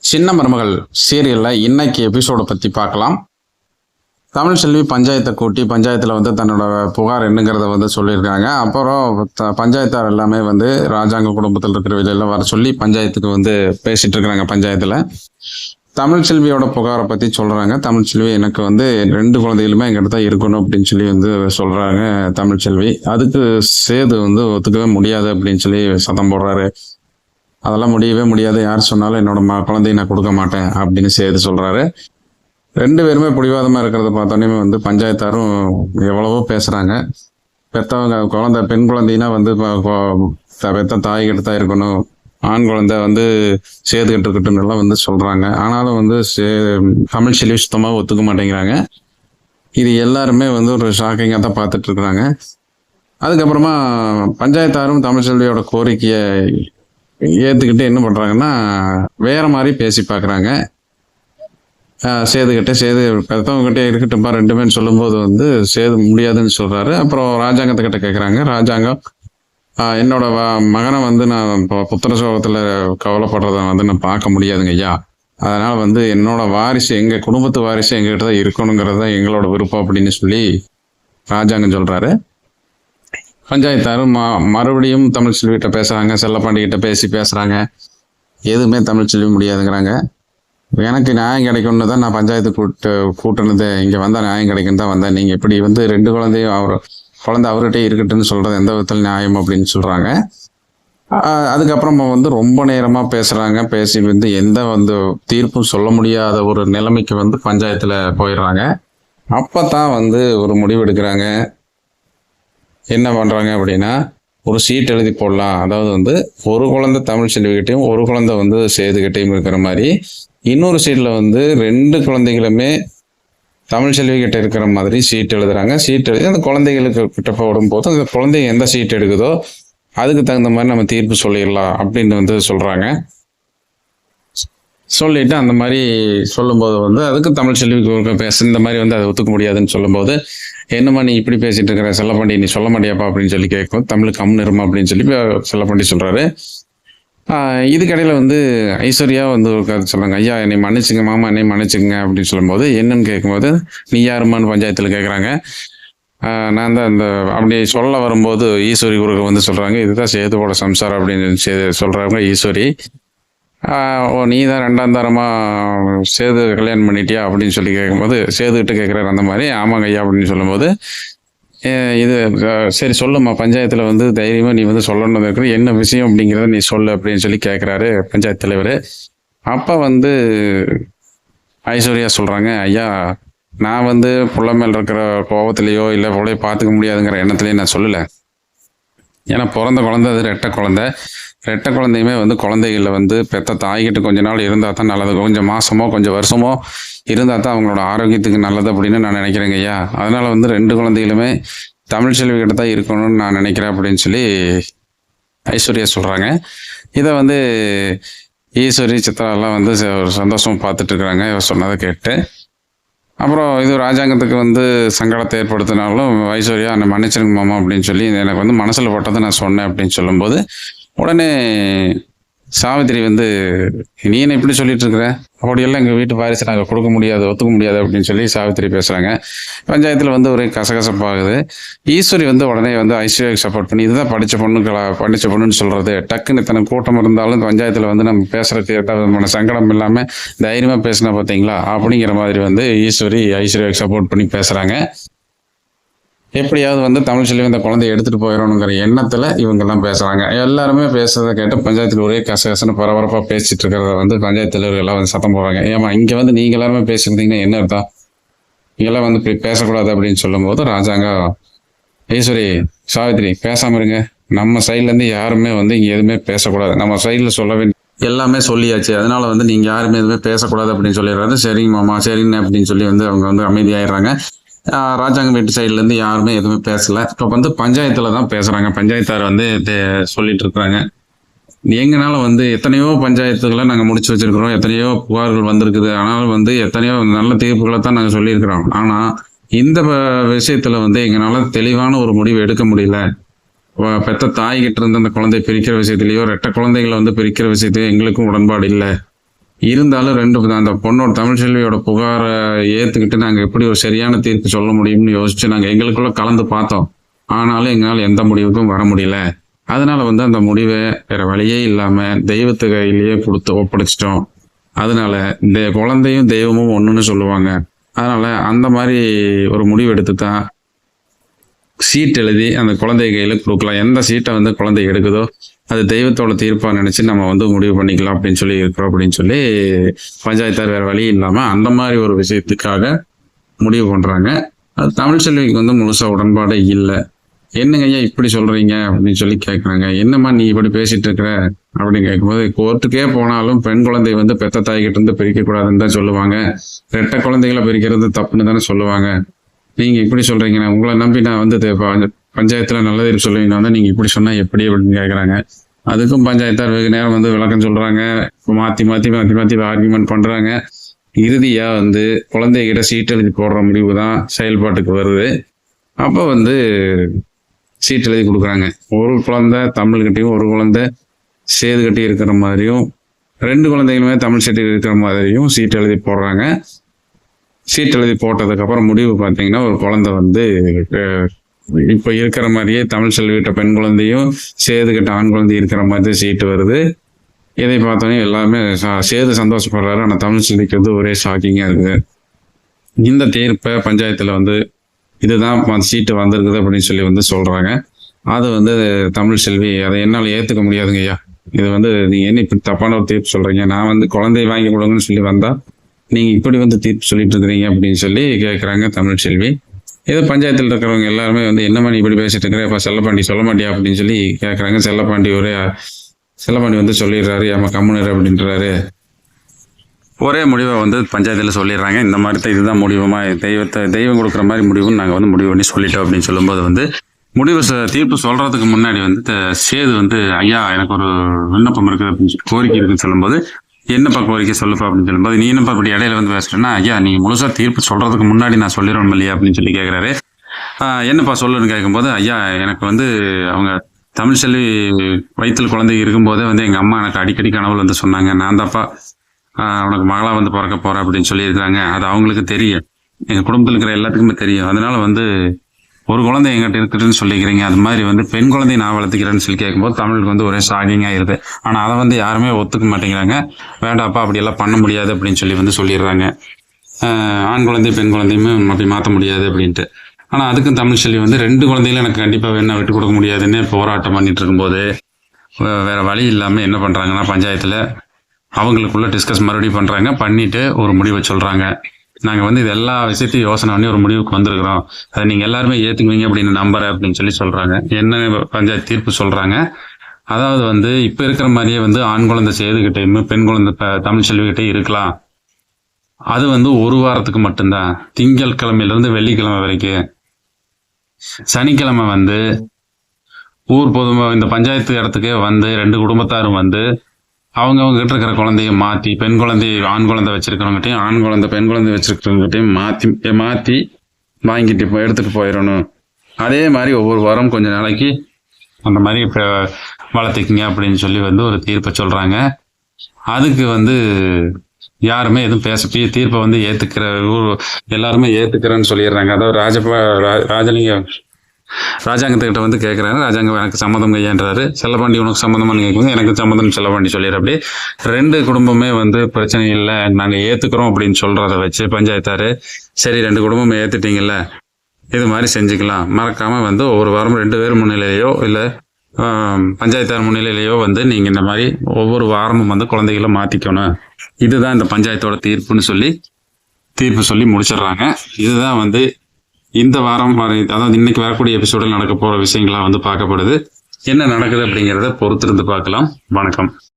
சின்ன மருமகள் சீரியல்ல இன்னைக்கு எபிசோட பத்தி பார்க்கலாம். தமிழ்செல்வி பஞ்சாயத்தை கூட்டி பஞ்சாயத்துல தன்னோட புகார் என்னங்கிறத சொல்லியிருக்காங்க. அப்புறம் பஞ்சாயத்தார் எல்லாமே ராஜாங்க குடும்பத்தில் இருக்கிற வெளியெல்லாம் வர சொல்லி பஞ்சாயத்துக்கு பேசிட்டு இருக்கிறாங்க. பஞ்சாயத்துல தமிழ்செல்வியோட புகாரை பத்தி சொல்றாங்க. தமிழ்செல்வி எனக்கு 2 குழந்தைகளுமே எங்கிட்ட தான் இருக்கணும் அப்படின்னு சொல்லி சொல்றாங்க. தமிழ்செல்வி அதுக்கு சேது ஒத்துக்கவே முடியாது அப்படின்னு சொல்லி சத்தம் போடுறாரு. அதெல்லாம் முடியவே முடியாது, யார் சொன்னாலும் என்னோட குழந்தைய நான் கொடுக்க மாட்டேன் அப்படின்னு சேது சொல்றாரு. 2 பேருமே பிடிவாதமா இருக்கிறத பார்த்தோன்னே பஞ்சாயத்தாரும் எவ்வளவோ பேசுறாங்க. பெத்தவங்க பெண் குழந்தைனா பெத்த தாய் கிட்ட தான் இருக்கணும், ஆண் குழந்தை சேதுகிட்டு இருக்கட்டும் எல்லாம் சொல்றாங்க. ஆனாலும் தமிழ்செல்வி சுத்தமாக ஒத்துக்க மாட்டேங்கிறாங்க. இது எல்லாருமே ஒரு ஷாக்கிங்காக தான் பார்த்துட்டு இருக்கிறாங்க. அதுக்கப்புறமா பஞ்சாயத்தாரும் தமிழ்செல்வியோட கோரிக்கையை ஏற்றுக்கிட்டு என்ன பண்ணுறாங்கன்னா வேற மாதிரி பேசி பார்க்குறாங்க. சேது பெற்றவங்ககிட்ட இருக்கட்டும்பா 2 பேரும் சொல்லும்போது சேது முடியாதுன்னு சொல்கிறாரு. அப்புறம் ராஜாங்கத்துக்கிட்ட கேட்குறாங்க. ராஜாங்கம் என்னோட மகனை நான் புத்திர சோகத்தில் கவலைப்படுறத நான் பார்க்க முடியாதுங்க ஐயா. அதனால் என்னோட வாரிசு, எங்கள் குடும்பத்து வாரிசு எங்ககிட்ட தான் இருக்கணுங்கிறது தான் எங்களோட விருப்பம் அப்படின்னு சொல்லி ராஜாங்கம் சொல்கிறாரு. பஞ்சாயத்தாரும் மறுபடியும் தமிழ்செல்விகிட்ட பேசுகிறாங்க. செல்லப்பாண்டிகிட்ட பேசுகிறாங்க. எதுவுமே தமிழ்செல்வி முடியாதுங்கிறாங்க. எனக்கு நியாயம் கிடைக்கும்னு தான் நான் பஞ்சாயத்து கூட்டினது, இங்கே வந்தால் நியாயம் கிடைக்குன்னு தான் வந்தேன். நீங்கள் இப்படி 2 குழந்தையும் குழந்தை அவர்கிட்டே இருக்கட்டுன்னு சொல்கிறது எந்த விதத்தில் நியாயம் அப்படின்னு சொல்கிறாங்க. அதுக்கப்புறம் ரொம்ப நேரமாக பேசுகிறாங்க. பேசி எந்த தீர்ப்பும் சொல்ல முடியாத ஒரு நிலைமைக்கு பஞ்சாயத்தில் போயிடுறாங்க. அப்போ தான் ஒரு முடிவு எடுக்கிறாங்க. என்ன பண்ணுறாங்க அப்படின்னா ஒரு சீட் எழுதி போடலாம். அதாவது ஒரு குழந்தை தமிழ்செல்விகிட்டையும் ஒரு குழந்தை சேதுகிட்டையும் இருக்கிற மாதிரி, இன்னொரு சீட்டில் 2 குழந்தைகளுமே தமிழ்செல்வி கிட்ட இருக்கிற மாதிரி சீட் எழுதுறாங்க. சீட் எழுதி அந்த குழந்தைகளுக்கு கிட்ட போடும்போது அந்த குழந்தைங்க எந்த சீட் எடுக்குதோ அதுக்கு தகுந்த மாதிரி நம்ம தீர்ப்பு சொல்லிடலாம் அப்படின்னு சொல்றாங்க. சொல்லிட்டு அந்த மாதிரி சொல்லும்போது அதுக்கு தமிழ்செல்விக்கு இந்த மாதிரி அதை ஒத்துக்க முடியாதுன்னு சொல்லும்போது, என்னம்மா நீ இப்படி பேசிட்டு இருக்கிற செல்லப்பாண்டி, நீ சொல்ல மாட்டியாப்பா அப்படின்னு சொல்லி கேட்கும். தமிழுக்கு கம்முன்னு அப்படின்னு சொல்லி செல்லப்பாண்டி சொல்றாரு. இதுக்கடையில் ஐஸ்வர்யா ஒரு கதை சொல்கிறாங்க. ஐயா என்னை மன்னிச்சுங்க, மாமா என்னை மன்னிச்சுங்க அப்படின்னு சொல்லும்போது என்னன்னு கேட்கும்போது நீ யாருமான்னு பஞ்சாயத்தில் கேட்குறாங்க. நான் தான் அப்படி சொல்ல வரும்போது ஈஸ்வரி குருக்கு சொல்கிறாங்க, இதுதான் சேதுவோட சம்சாரம் அப்படின்னு சொல்கிறாங்க. ஈஸ்வரி ஓ நீ தான் 2ஆம் தரமாக சேது கல்யாணம் பண்ணிட்டியா அப்படின்னு சொல்லி கேட்கும்போது சேதுகிட்ட கேட்குறாரு அந்த மாதிரி. ஆமாங்க ஐயா அப்படின்னு சொல்லும்போது இது சரி சொல்லுமா, பஞ்சாயத்தில் தைரியமாக நீ சொல்லணும் இருக்கிற என்ன விஷயம் அப்படிங்கிறத நீ சொல்லு அப்படின்னு சொல்லி கேட்குறாரு பஞ்சாயத்து தலைவர். அப்போ ஐஸ்வர்யா சொல்கிறாங்க, ஐயா நான் புள்ள மேல் இருக்கிற கோபத்திலேயோ இல்லை புள்ளைய பார்த்துக்க முடியாதுங்கிற எண்ணத்துலேயே நான் சொல்லலை. ஏன்னா பிறந்த குழந்தை அது ரெட்டை குழந்தையுமே குழந்தைகளில் பெத்த தாய்கிட்ட கொஞ்ச நாள் இருந்தால் தான் நல்லது, கொஞ்சம் மாதமோ கொஞ்சம் வருஷமோ இருந்தால் தான் அவங்களோட ஆரோக்கியத்துக்கு நல்லது அப்படின்னு நான் நினைக்கிறேங்க ஐயா. அதனால் 2 குழந்தைகளுமே தமிழ்செல்வி கிட்ட தான் இருக்கணும்னு நான் நினைக்கிறேன் அப்படின்னு சொல்லி ஐஸ்வர்யா சொல்கிறாங்க. இதை ஈஸ்வரி சித்ராலாம் ஒரு சந்தோஷமாக பார்த்துட்டு இருக்கிறாங்க சொன்னதை கேட்டு. அப்புறம் இது ராஜாங்கத்துக்கு சங்கடத்தை ஏற்படுத்தினாலும் ஐஸ்வர்யா என்னை மன்னிச்சிருங்க மாமா அப்படின்னு சொல்லி எனக்கு மனசில் பட்டதை நான் சொன்னேன் அப்படின்னு சொல்லும்போது உடனே சாவித்திரி நீ என்ன இப்படி சொல்லிட்டு இருக்கிற, அப்படியெல்லாம் எங்கள் வீட்டு வாரிசு நாங்கள் கொடுக்க முடியாது, ஒத்துக்க முடியாது அப்படின்னு சொல்லி சாவித்திரி பேசுகிறாங்க. பஞ்சாயத்தில் ஒரே கசகசப்பாகுது. ஈஸ்வரி உடனே ஐஸ்வர்யாவுக்கு சப்போர்ட் பண்ணி இதுதான் படித்த பொண்ணுன்னு சொல்கிறது, டக்குன்னு இத்தனை கூட்டம் இருந்தாலும் பஞ்சாயத்தில் நம்ம பேசுகிறதுக்கு ஏதாவது சங்கடம் இல்லாமல் தைரியமாக பேசினா பார்த்தீங்களா அப்படிங்கிற மாதிரி ஈஸ்வரி ஐஸ்வர்யாவுக்கு சப்போர்ட் பண்ணி பேசுகிறாங்க. எப்படியாவது தமிழ்செல்வி இந்த குழந்தைய எடுத்துகிட்டு போயிடணுங்கிற எண்ணத்தில் இவங்கெல்லாம் பேசுகிறாங்க. எல்லாருமே பேசுறதை கேட்டு பஞ்சாயத்தில் ஒரே கசகசன்னு பரபரப்பாக பேசிட்டு இருக்கிறத பஞ்சாயத்து தலைவர்கள் எல்லாம் சத்தம் போடுறாங்க. ஏமா இங்கே நீங்கள் எல்லாருமே பேசியிருந்தீங்கன்னா என்ன அர்த்தம், இங்கெல்லாம் இப்படி பேசக்கூடாது அப்படின்னு சொல்லும்போது ராஜாங்கம் ஈஸ்வரி சாவித்திரி பேசாமல் இருங்க, நம்ம சைட்லேருந்து யாருமே இங்கே எதுவுமே பேசக்கூடாது, நம்ம சைடில் சொல்ல வேண்டிய எல்லாமே சொல்லியாச்சு, அதனால நீங்கள் யாருமே எதுவுமே பேசக்கூடாது அப்படின்னு சொல்லிடுறாரு. சரிங்க மாமா சரிங்க அப்படின்னு சொல்லி அவங்க அமைதியாயிடுறாங்க. ராஜாங்க வீட்டு சைட்லேருந்து யாருமே எதுவுமே பேசலை. இப்போ பஞ்சாயத்தில் தான் பேசுகிறாங்க. பஞ்சாயத்தார் சொல்லிட்டு இருக்கிறாங்க, எங்களால் எத்தனையோ பஞ்சாயத்துக்களை நாங்கள் முடிச்சு வச்சிருக்கிறோம், எத்தனையோ புகார்கள் வந்திருக்குது, ஆனாலும் எத்தனையோ நல்ல தீர்ப்புகளை தான் நாங்கள் சொல்லியிருக்கிறோம். ஆனால் இந்த விஷயத்தில் எங்களால் தெளிவான ஒரு முடிவு எடுக்க முடியல. பெத்த தாய்கிட்ட இருந்து அந்த குழந்தை பிரிக்கிற விஷயத்துலையோ ரெட்டை குழந்தைகளை பிரிக்கிற விஷயத்தையோ எங்களுக்கும் உடன்பாடு இல்லை. இருந்தாலும் அந்த பொண்ணோட தமிழ்ச்செல்வியோட புகாரை ஏத்துக்கிட்டு நாங்க எப்படி ஒரு சரியான தீர்ப்பு சொல்ல முடியும்னு யோசிச்சு நாங்க எங்களுக்குள்ள கலந்து பார்த்தோம். ஆனாலும் எங்களால் எந்த முடிவுக்கும் வர முடியல. அதனால அந்த முடிவை வேற வழியே இல்லாம தெய்வத்து கையிலேயே கொடுத்து ஒப்படைச்சிட்டோம். அதனால இந்த குழந்தையும் தெய்வமும் ஒண்ணுன்னு சொல்லுவாங்க. அதனால அந்த மாதிரி ஒரு முடிவு எடுத்து தான் சீட் எழுதி அந்த குழந்தை கையில கொடுக்கலாம். எந்த சீட்டை குழந்தை எடுக்குதோ அது தெய்வத்தோட தீர்ப்பா நினைச்சு நம்ம முடிவு பண்ணிக்கலாம் அப்படின்னு சொல்லி இருக்கிறோம் அப்படின்னு சொல்லி பஞ்சாயத்தார் வேற வழி இல்லாம அந்த மாதிரி ஒரு விஷயத்துக்காக முடிவு பண்றாங்க. அது தமிழ்ச்செல்விக்கு முழுசா உடன்பாடே இல்லை. என்னங்க ஐயா இப்படி சொல்றீங்க அப்படின்னு சொல்லி கேட்குறாங்க. என்னம்மா நீ இப்படி பேசிட்டு இருக்கிற அப்படின்னு கேட்கும்போது, கோர்ட்டுக்கே போனாலும் பெண் குழந்தை பெத்த தாய்கிட்ட இருந்து பிரிக்க கூடாதுன்னு தான் சொல்லுவாங்க. ரெட்டை குழந்தைகளை பிரிக்கிறது தப்புன்னு தானே சொல்லுவாங்க. நீங்க இப்படி சொல்றீங்க, உங்களை நம்பி நான் பஞ்சாயத்துல நல்ல தீர்ப்பு சொல்லுவீங்க, நீங்க இப்படி சொன்னா எப்படி அப்படின்னு கேட்கறாங்க. அதுக்கும் பஞ்சாயத்தார் வெகு நேரம் விளக்கம் சொல்றாங்க. மாத்தி மாத்தி மாத்தி மாத்தி ஆர்கியூமெண்ட் பண்றாங்க. இறுதியா குழந்தைகிட்ட சீட் எழுதி போடுற முடிவு தான் செயல்பாட்டுக்கு வருது. அப்போ சீட் எழுதி கொடுக்குறாங்க. ஒரு குழந்தை தமிழ்கிட்டையும் ஒரு குழந்தை சேதுகிட்டையும் இருக்கிற மாதிரியும் 2 குழந்தைகளுமே தமிழ் சீட்டு இருக்கிற மாதிரியும் சீட் எழுதி போடுறாங்க. சீட் எழுதி போட்டதுக்கு அப்புறம் முடிவு பார்த்தீங்கன்னா ஒரு குழந்தை இப்போ இருக்கிற மாதிரியே தமிழ் செல்விகிட்ட பெண் குழந்தையும் சேதுகிட்ட ஆண் குழந்தை இருக்கிற மாதிரி சீட்டு வருது. இதை பார்த்தோன்னே எல்லாமே சேது சந்தோஷப்படுறாரு. ஆனால் தமிழ் செல்விக்கு ஒரே ஷாக்கிங்கா இருக்குது. இந்த தீர்ப்பை பஞ்சாயத்துல இதுதான் சீட்டு வந்திருக்குது அப்படின்னு சொல்லி சொல்றாங்க. அது தமிழ் செல்வி அதை என்னால் ஏத்துக்க முடியாதுங்க ஐயா. இது நீங்க என்ன இப்படி தப்பான ஒரு தீர்ப்பு சொல்றீங்க? நான் குழந்தை வாங்கி கொடுங்கன்னு சொல்லி வந்தா நீங்க இப்படி தீர்ப்பு சொல்லிட்டு இருக்கிறீங்க அப்படின்னு சொல்லி கேட்கறாங்க தமிழ் செல்வி. ஏதோ பஞ்சாயத்தில் இருக்கிறவங்க எல்லாருமே என்னமா நீ இப்படி பேசிட்டு இருக்கிற, இப்ப செல்லப்பாண்டி சொல்ல மாட்டியா அப்படின்னு சொல்லி கேட்கறாங்க. செல்லப்பாண்டி சொல்லிடுறாரு, ஏமா கம்முனர் அப்படின்றாரு. ஒரே முடிவை பஞ்சாயத்தில் சொல்லிடுறாங்க. இந்த மாதிரி தான் இதுதான் முடிவுமா, தெய்வம் கொடுக்குற மாதிரி முடிவுன்னு நாங்கள் முடிவு பண்ணி சொல்லிட்டோம் அப்படின்னு சொல்லும்போது முடிவு தீர்ப்பு சொல்றதுக்கு முன்னாடி சேது ஐயா எனக்கு ஒரு விண்ணப்பம் இருக்குது அப்படின்னு சொல்லி கோரிக்கை இருக்குன்னு சொல்லும்போது, என்னப்பா கோரிக்கை சொல்லுப்பா அப்படின்னு சொல்லும்போது, நீ என்னப்பா இப்படி இடையில பேசுறேன்னா, ஐயா நீ முழுசா தீர்ப்பு சொல்றதுக்கு முன்னாடி நான் சொல்லிடணும் இல்லையா அப்படின்னு சொல்லி கேட்குறாரு. என்னப்பா சொல்லுன்னு கேட்கும்போது, ஐயா எனக்கு அவங்க தமிழ் செல்வி வயிற்றுல குழந்தை இருக்கும்போதே எங்க அம்மா எனக்கு அடிக்கடி கனவுல சொன்னாங்க, நான் தாப்பா உனக்கு மகளா பிறக்க போறேன் அப்படின்னு சொல்லியிருக்காங்க. அது அவங்களுக்கு தெரியும், எங்க குடும்பத்தில் இருக்கிற எல்லாத்துக்குமே தெரியும். அதனால ஒரு குழந்தை எங்கிட்ட இருக்குதுன்னு சொல்லிக்கிறீங்க, அது மாதிரி பெண் குழந்தைய நான் வளர்த்துக்கிறேன்னு சொல்லி கேட்கும்போது தமிழுக்கு ஒரே ஷாக்கிங் ஆயிருது. ஆனா அதை யாருமே ஒத்துக்க மாட்டேங்கிறாங்க. வேண்டாப்பா அப்படி எல்லாம் பண்ண முடியாது அப்படின்னு சொல்லி சொல்லிடுறாங்க. ஆண் குழந்தை பெண் குழந்தையுமே அப்படி மாற்ற முடியாது அப்படின்ட்டு. ஆனா அதுக்கும் தமிழ் செல்வி 2 குழந்தைகளும் எனக்கு கண்டிப்பா வேணா விட்டு கொடுக்க முடியாதுன்னு போராட்டம் பண்ணிட்டு இருக்கும்போது வேற வழி இல்லாம என்ன பண்றாங்கன்னா பஞ்சாயத்துல அவங்களுக்குள்ள டிஸ்கஸ் மறுபடியும் பண்றாங்க. பண்ணிட்டு ஒரு முடிவை சொல்றாங்க. நாங்க இது எல்லா விஷயத்தையும் யோசனை பண்ணி ஒரு முடிவுக்கு வந்திருக்கிறோம், அதை நீங்க எல்லாருமே ஏத்துக்குவீங்க அப்படின்னு நம்புறேன் அப்படின்னு சொல்லி சொல்றாங்க. என்ன பஞ்சாயத்து தீர்ப்பு சொல்றாங்க, அதாவது இப்ப இருக்கிற மாதிரியே ஆண் குழந்தை சேதுகிட்டையும் பெண் குழந்தை தமிழ் செல்விகிட்டே இருக்கலாம். அது ஒரு வாரத்துக்கு மட்டும்தான், திங்கள் கிழமையிலிருந்து வெள்ளிக்கிழமை வரைக்கும். சனிக்கிழமை ஊர் பொதுமா இந்த பஞ்சாயத்து இடத்துக்கே 2 குடும்பத்தாரும் அவங்க கிட்ட இருக்கிற குழந்தைய மாத்தி, பெண் குழந்தை ஆண் குழந்தை வச்சிருக்கிறவங்ககிட்டையும் ஆண் குழந்தை பெண் குழந்தை வச்சிருக்கிறவங்ககிட்டையும் மாத்தி வாங்கிட்டு எடுத்துட்டு போயிடணும். அதே மாதிரி ஒவ்வொரு வாரம் கொஞ்ச நாளைக்கு அந்த மாதிரி வளர்த்துக்குங்க அப்படின்னு சொல்லி ஒரு தீர்ப்பை சொல்றாங்க. அதுக்கு யாருமே எதுவும் தீர்ப்பை ஏத்துக்கிற எல்லாருமே ஏத்துக்கிறேன்னு சொல்லிடுறாங்க. அதாவது ராஜாங்கத்துக்கிட்ட கேட்குறாரு. ராஜாங்க எனக்கு சம்மதம் கையான்றாரு. செல்லப்பாண்டி உனக்கு சம்மதமானு கேட்கும்போது எனக்கு சம்மதம் செல்லப்பாண்டி சொல்லிடுற. அப்படி 2 குடும்பமே பிரச்சனை இல்லை நாங்கள் ஏற்றுக்கிறோம் அப்படின்னு சொல்கிறத வச்சு பஞ்சாயத்தாரு சரி 2 குடும்பமே ஏற்றுட்டீங்கல்ல, இது மாதிரி செஞ்சுக்கலாம், மறக்காமல் ஒவ்வொரு வாரம் 2 பேர் முன்னிலையிலையோ இல்லை பஞ்சாயத்தார் முன்னிலையிலையோ நீங்கள் இந்த மாதிரி ஒவ்வொரு வாரமும் குழந்தைகளை மாற்றிக்கணும், இதுதான் இந்த பஞ்சாயத்தோட தீர்ப்புன்னு சொல்லி தீர்ப்பு சொல்லி முடிச்சிடுறாங்க. இதுதான் இந்த வாரம் அதாவது இன்னைக்கு வரக்கூடிய எபிசோடில் நடக்க போற விஷயங்களா பார்க்கப்படுது. என்ன நடக்குது அப்படிங்கிறத பொறுத்திருந்து பார்க்கலாம். வணக்கம்.